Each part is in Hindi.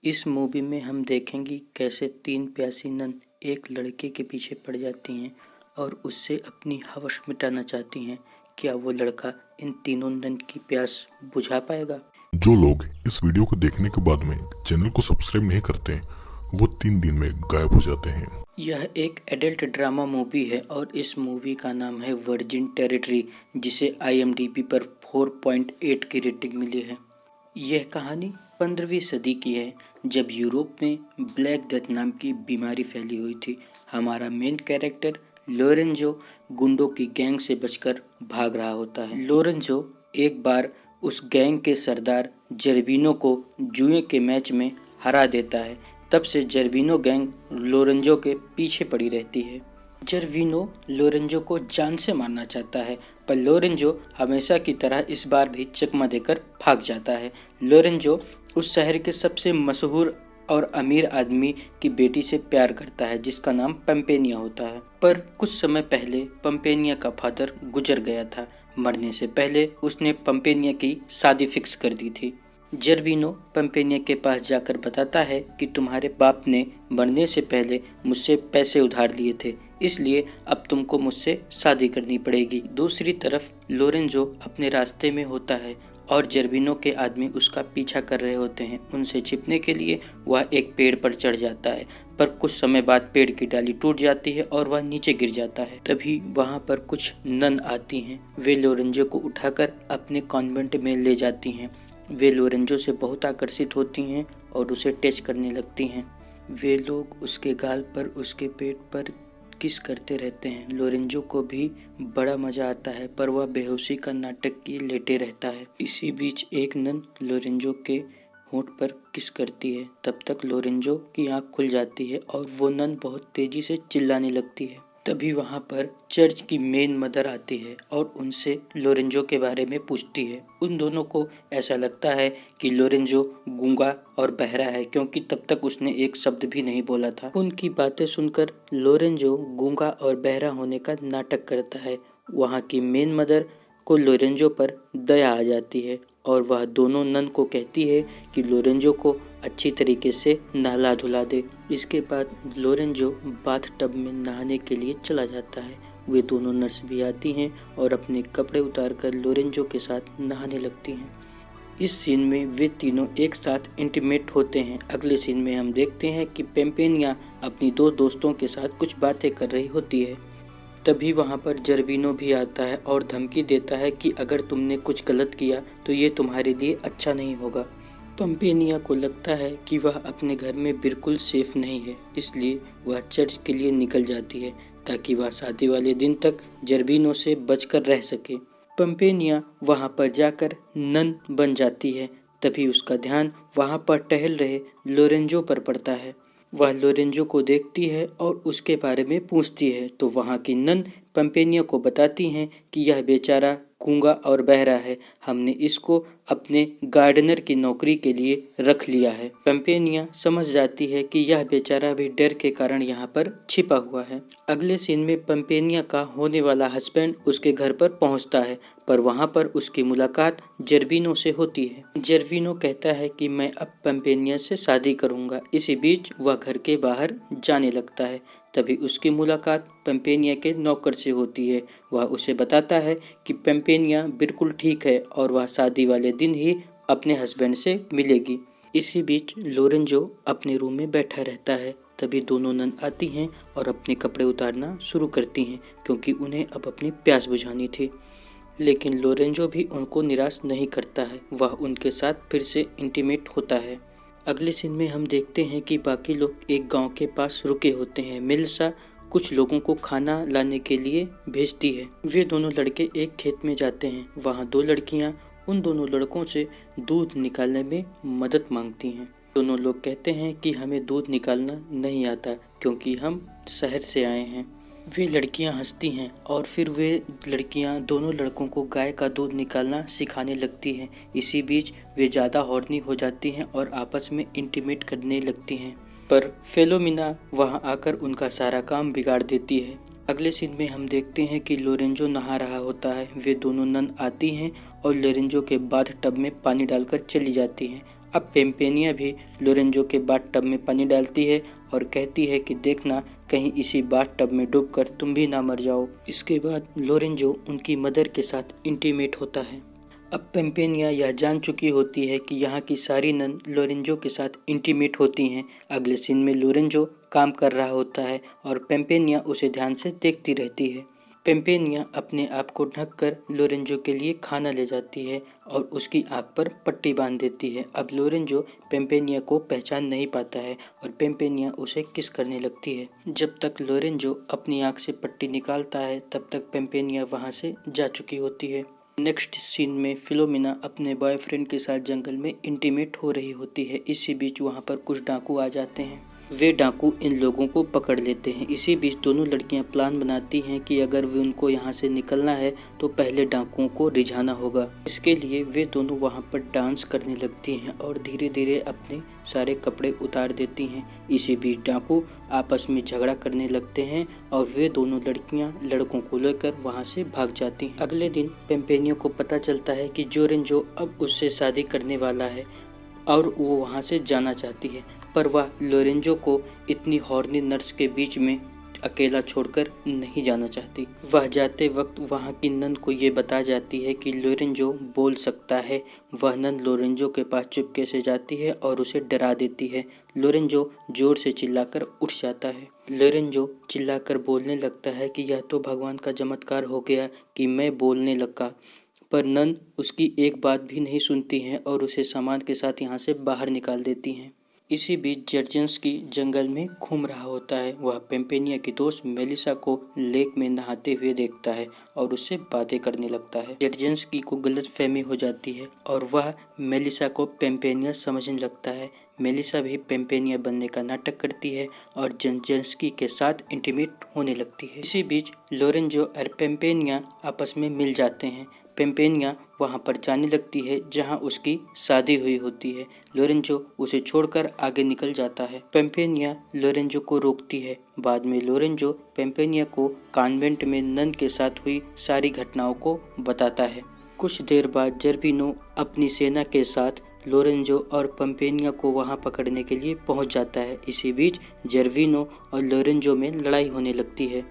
इस मूवी में हम देखेंगे कैसे तीन प्यासी नन एक लड़के के पीछे पड़ जाती हैं और उससे अपनी हवस मिटाना चाहती हैं। क्या वो लड़का इन तीनों नन की प्यास बुझा पाएगा? जो लोग इस वीडियो को देखने के बाद में चैनल को सब्सक्राइब नहीं करते वो 3 दिन में गायब हो जाते हैं। यह एक एडल्ट ड्रामा मूवी है और इस मूवी का नाम है वर्जिन टेरिटरी, जिसे IMDb पर 4.8 की रेटिंग मिली है। यह कहानी 15वीं सदी की है, जब यूरोप में ब्लैक डेथ नाम की बीमारी फैली हुई थी। हमारा मेन कैरेक्टर लोरेंजो गुंडों की गैंग से बचकर भाग रहा होता है। लोरेंजो एक बार उस गैंग के सरदार जर्बिनो को जुए के मैच में हरा देता है। तब से जर्बिनो गैंग लोरेंजो के पीछे पड़ी रहती है। जर्बिनो लोरेंजो को जान से मारना चाहता है, पर लोरेंजो हमेशा की तरह इस बार भी चकमा देकर भाग जाता है। लोरेंजो उस शहर के सबसे मशहूर और अमीर आदमी की बेटी से प्यार करता है, जिसका नाम पंपेनिया होता है। पर कुछ समय पहले पंपेनिया का फादर गुजर गया था। मरने से पहले उसने पंपेनिया की शादी फिक्स कर दी थी। जर्बिनो पंपेनिया के पास जाकर बताता है कि तुम्हारे बाप ने मरने से पहले मुझसे पैसे उधार लिए थे, इसलिए अब तुमको मुझसे शादी करनी पड़ेगी। दूसरी तरफ लोरेंजो अपने रास्ते में होता है और जर्बिनो के आदमी उसका पीछा कर रहे होते हैं। उनसे छिपने के लिए वह एक पेड़ पर चढ़ जाता है, पर कुछ समय बाद पेड़ की डाली टूट जाती है और वह नीचे गिर जाता है। तभी वहाँ पर कुछ नन आती हैं। वे लोरेंजो को उठाकर अपने कॉन्वेंट में ले जाती हैं। वे लोरेंजो से बहुत आकर्षित होती हैं और उसे टच करने लगती हैं। वे लोग उसके गाल पर, उसके पेट पर किस करते रहते हैं। लोरेंजो को भी बड़ा मजा आता है, पर वह बेहोशी का नाटक किए लेटे रहता है। इसी बीच एक नन लोरेंजो के होंठ पर किस करती है। तब तक लोरेंजो की आंख खुल जाती है और वो नन बहुत तेजी से चिल्लाने लगती है। तभी वहाँ पर चर्च की मेन मदर आती है और उनसे लोरेंजो के बारे में पूछती है। उन दोनों को ऐसा लगता है कि लोरेंजो गूंगा और बहरा है, क्योंकि तब तक उसने एक शब्द भी नहीं बोला था। उनकी बातें सुनकर लोरेंजो गूंगा और बहरा होने का नाटक करता है। वहाँ की मेन मदर को लोरेंजो पर दया आ जाती है और वह दोनों नन को कहती है कि लोरेंजो को अच्छी तरीके से नहला धुला दे। इसके बाद लोरेंजो बाथ टब में नहाने के लिए चला जाता है। वे दोनों नर्स भी आती हैं और अपने कपड़े उतारकर लोरेंजो के साथ नहाने लगती हैं। इस सीन में वे तीनों एक साथ इंटीमेट होते हैं। अगले सीन में हम देखते हैं कि पेम्पेनिया अपनी दो दोस्तों के साथ कुछ बातें कर रही होती है। तभी वहाँ पर जर्बिनो भी आता है और धमकी देता है कि अगर तुमने कुछ गलत किया तो ये तुम्हारे लिए अच्छा नहीं होगा। पंपेनिया को लगता है कि वह अपने घर में बिल्कुल सेफ नहीं है, इसलिए वह चर्च के लिए निकल जाती है ताकि वह शादी वाले दिन तक जर्बिनो से बचकर रह सके। पंपेनिया वहाँ पर जाकर नन बन जाती है। तभी उसका ध्यान वहाँ पर टहल रहे लोरेंजो पर पड़ता है। वह लोरेंजो को देखती है और उसके बारे में पूछती है, तो वहाँ की नन पंपेनिया को बताती हैं कि यह बेचारा गूंगा और बहरा है, हमने इसको अपने गार्डनर की नौकरी के लिए रख लिया है। पंपेनिया समझ जाती है कि यह बेचारा भी डर के कारण यहाँ पर छिपा हुआ है। अगले सीन में पंपेनिया का होने वाला हस्बैंड उसके घर पर पहुँचता है, पर वहाँ पर उसकी मुलाकात जर्बिनो से होती है। जर्बिनो कहता है कि मैं अब पंपेनिया से शादी करूँगा। इसी बीच वह घर के बाहर जाने लगता है। तभी उसकी मुलाकात पंपेनिया के नौकर से होती है। वह उसे बताता है कि पंपेनिया बिल्कुल ठीक है और वह शादी वाले दिन ही अपने हस्बैंड से मिलेगी। इसी बीच लोरेंजो अपने रूम में बैठा रहता है। तभी दोनों नन आती हैं और अपने कपड़े उतारना शुरू करती हैं, क्योंकि उन्हें अब अपनी प्यास बुझानी थी। लेकिन लोरेंजो भी उनको निराश नहीं करता है। वह उनके साथ फिर से इंटीमेट होता है। अगले सीन में हम देखते हैं कि बाकी लोग एक गांव के पास रुके होते हैं। मेलिसा कुछ लोगों को खाना लाने के लिए भेजती है। वे दोनों लड़के एक खेत में जाते हैं। वहाँ दो लड़कियाँ उन दोनों लड़कों से दूध निकालने में मदद मांगती हैं। दोनों लोग कहते हैं कि हमें दूध निकालना नहीं आता, क्योंकि हम शहर से आए हैं। वे लड़कियां हंसती हैं और फिर वे लड़कियां दोनों लड़कों को गाय का दूध निकालना सिखाने लगती हैं। इसी बीच वे ज़्यादा हॉर्नी हो जाती हैं और आपस में इंटीमेट करने लगती हैं, पर फिलोमिना वहां आकर उनका सारा काम बिगाड़ देती है। अगले सीन में हम देखते हैं कि लोरेंजो नहा रहा होता है। वे दोनों नन आती हैं और लोरेंजो के बाथ टब में पानी डालकर चली जाती हैं। अब पेम्पेनिया भी लोरेंजो के बाथ टब में पानी डालती है और कहती है कि देखना कहीं इसी बाथ टब में डूबकर तुम भी ना मर जाओ। इसके बाद लोरेंजो उनकी मदर के साथ इंटीमेट होता है। अब पेम्पेनिया यह जान चुकी होती है कि यहाँ की सारी नन लोरेंजो के साथ इंटीमेट होती हैं। अगले सीन में लोरेंजो काम कर रहा होता है और पेम्पेनिया उसे ध्यान से देखती रहती है। पेम्पेनिया अपने आप को ढककर लोरेंजो के लिए खाना ले जाती है और उसकी आंख पर पट्टी बांध देती है। अब लोरेंजो पेम्पेनिया को पहचान नहीं पाता है और पेम्पेनिया उसे किस करने लगती है। जब तक लोरेंजो अपनी आंख से पट्टी निकालता है तब तक पेम्पेनिया वहां से जा चुकी होती है। नेक्स्ट सीन में फिलोमिना अपने बॉयफ्रेंड के साथ जंगल में इंटीमेट हो रही होती है। इसी बीच वहां पर कुछ डाकू आ जाते हैं। वे डाकू इन लोगों को पकड़ लेते हैं। इसी बीच दोनों लड़कियां प्लान बनाती हैं कि अगर वे उनको यहाँ से निकलना है तो पहले डाकुओं को रिझाना होगा। इसके लिए वे दोनों वहाँ पर डांस करने लगती हैं और धीरे धीरे अपने सारे कपड़े उतार देती हैं। इसी बीच डाकू आपस में झगड़ा करने लगते हैं और वे दोनों लड़कियां लड़कों को लेकर वहां से भाग जाती हैं। अगले दिन पेम्पेनिया को पता चलता है कि लोरेंजो अब उससे शादी करने वाला है और वो वहां से जाना चाहती है, पर वह लोरेंजो को इतनी हॉर्नी नर्स के बीच में अकेला छोड़कर नहीं जाना चाहती। वह जाते वक्त वहां की नन को ये बता जाती है कि लोरेंजो बोल सकता है। वह नन लोरेंजो के पास चुपके से जाती है और उसे डरा देती है। लोरेंजो जोर से चिल्लाकर उठ जाता है। लोरेंजो चिल्लाकर बोलने लगता है कि यह तो भगवान का चमत्कार हो गया कि मैं बोलने लगा, पर नन उसकी एक बात भी नहीं सुनती हैं और उसे सामान के साथ यहाँ से बाहर निकाल देती हैं। इसी बीच जर्जिंस्की जंगल में घूम रहा होता है। वह पेम्पेनिया की दोस्त मेलिसा को लेक में नहाते हुए देखता है और उससे बातें करने लगता है। जर्जिंस्की को गलतफहमी हो जाती है और वह मेलिसा को पेम्पेनिया समझने लगता है। मेलिसा भी पेम्पेनिया बनने का नाटक करती है और जर्जिंस्की के साथ इंटीमेट होने लगती है। इसी बीच लोरेंजो और पेम्पेनिया आपस में मिल जाते हैं। पेम्पेनिया वहां पर जाने लगती है जहां उसकी शादी हुई होती है। लोरेंजो उसे छोड़कर आगे निकल जाता है। पेम्पेनिया लोरेंजो को रोकती है। बाद में लोरेंजो पेम्पेनिया को कॉन्वेंट में नन के साथ हुई सारी घटनाओं को बताता है। कुछ देर बाद जर्विनो अपनी सेना के साथ लोरेंजो और पेम्पेनिया को वहां पकड़ने के लिए पहुंच जाता है। इसी बीच जर्विनो और लोरेंजो में लड़ाई होने लगती है।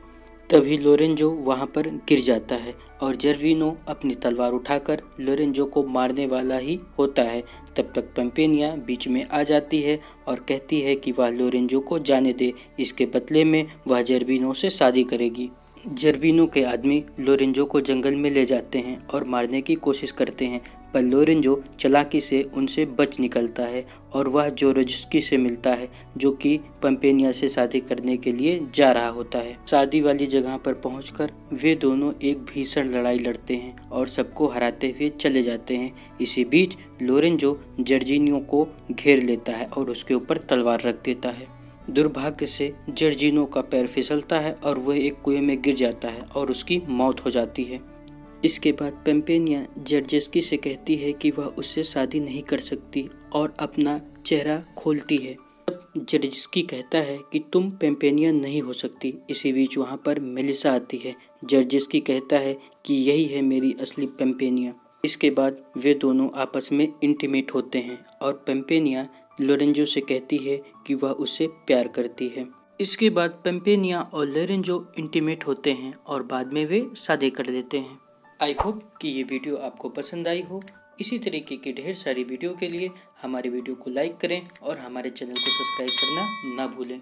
तभी लोरेंजो वहां पर गिर जाता है और जर्विनो अपनी तलवार उठाकर लोरेंजो को मारने वाला ही होता है। तब तक पेम्पेनिया बीच में आ जाती है और कहती है कि वह लोरेंजो को जाने दे, इसके बदले में वह जर्विनो से शादी करेगी। जर्विनो के आदमी लोरेंजो को जंगल में ले जाते हैं और मारने की कोशिश करते हैं, पर लोरेंजो चालाकी से उनसे बच निकलता है और वह जोरोस्की से मिलता है जो कि पेम्पेनिया से शादी करने के लिए जा रहा होता है। शादी वाली जगह पर पहुंचकर वे दोनों एक भीषण लड़ाई लड़ते हैं और सबको हराते हुए चले जाते हैं। इसी बीच लोरेंजो जर्जिनियो को घेर लेता है और उसके ऊपर तलवार रख देता है। दुर्भाग्य से जर्जिनो का पैर फिसलता है और वह एक कुएं में गिर जाता है और उसकी मौत हो जाती है। इसके बाद पेम्पेनिया जर्जिस्की से कहती है कि वह उससे शादी नहीं कर सकती और अपना चेहरा खोलती है। तब जर्जिस्की कहता है कि तुम पेम्पेनिया नहीं हो सकती। इसी बीच वहाँ पर मेलिसा आती है। जर्जिस्की कहता है कि यही है मेरी असली पेम्पेनिया। इसके बाद वे दोनों आपस में इंटीमेट होते हैं और पेम्पेनिया लोरेंजो से कहती है कि वह उससे प्यार करती है। इसके बाद पेम्पेनिया और लोरेंजो इंटीमेट होते हैं और बाद में वे शादी कर लेते हैं। आई होप कि ये वीडियो आपको पसंद आई हो। इसी तरीके की ढेर सारी वीडियो के लिए हमारे वीडियो को लाइक करें और हमारे चैनल को सब्सक्राइब करना ना भूलें।